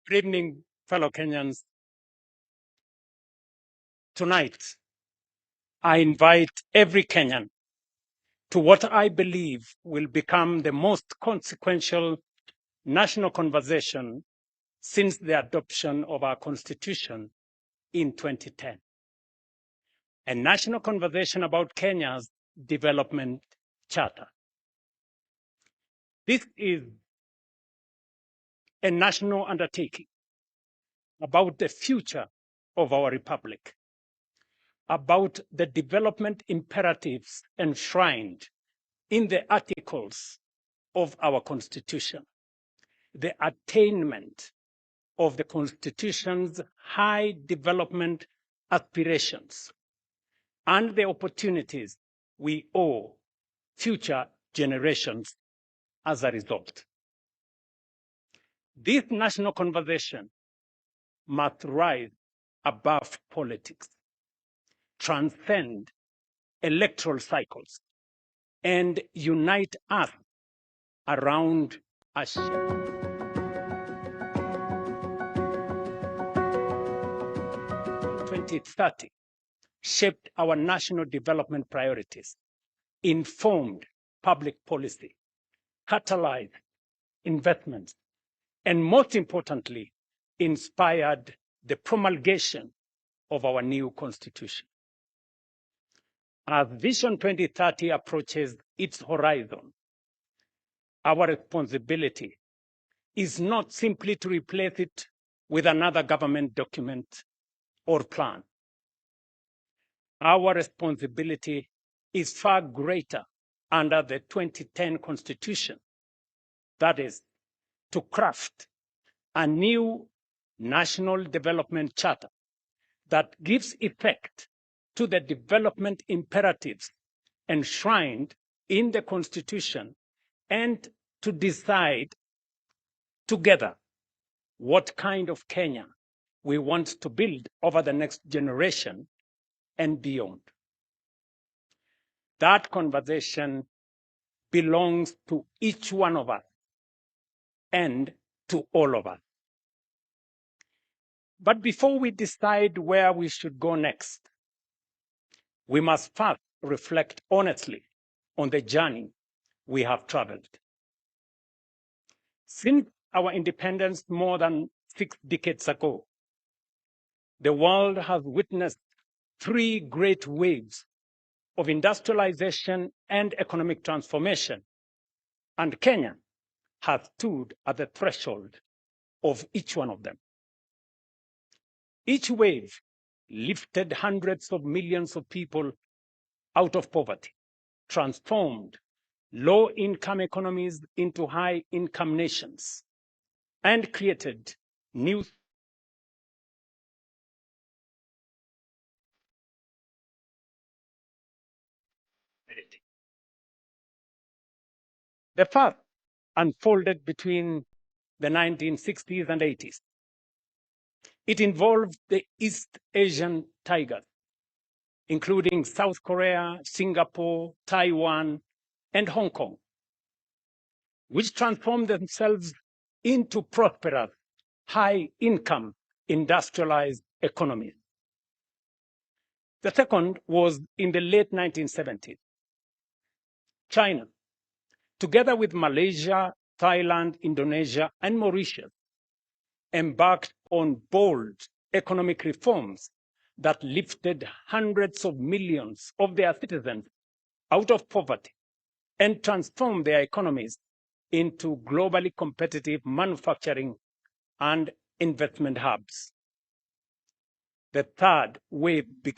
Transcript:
Good evening, fellow Kenyans. Tonight, I invite every Kenyan to what I believe will become the most consequential national conversation since the adoption of our Constitution in 2010. A national conversation about Kenya's development charter. This is a national undertaking about the future of our republic, about the development imperatives enshrined in the articles of our Constitution, the attainment of the Constitution's high development aspirations, and the opportunities we owe future generations as a result. This national conversation must rise above politics, transcend electoral cycles, and unite us around a shared 2030 shaped our national development priorities, informed public policy, catalyzed investments, and most importantly, inspired the promulgation of our new constitution. As Vision 2030 approaches its horizon, our responsibility is not simply to replace it with another government document or plan. Our responsibility is far greater under the 2010 Constitution. That is, to craft a new national development charter that gives effect to the development imperatives enshrined in the Constitution and to decide together what kind of Kenya we want to build over the next generation and beyond. That conversation belongs to each one of us and to all of us. But before we decide where we should go next, we must first reflect honestly on the journey we have traveled. Since our independence more than 6 decades ago, the world has witnessed 3 great waves of industrialization and economic transformation, and Kenya has stood at the threshold of each one of them. Each wave lifted hundreds of millions of people out of poverty, transformed low-income economies into high-income nations, and created new prosperity. The first unfolded between the 1960s and 80s. It involved the East Asian tigers, including South Korea, Singapore, Taiwan, and Hong Kong, which transformed themselves into prosperous, high-income, industrialized economies. The second was in the late 1970s. China, together with Malaysia, Thailand, Indonesia, and Mauritius, embarked on bold economic reforms that lifted hundreds of millions of their citizens out of poverty and transformed their economies into globally competitive manufacturing and investment hubs. The third wave began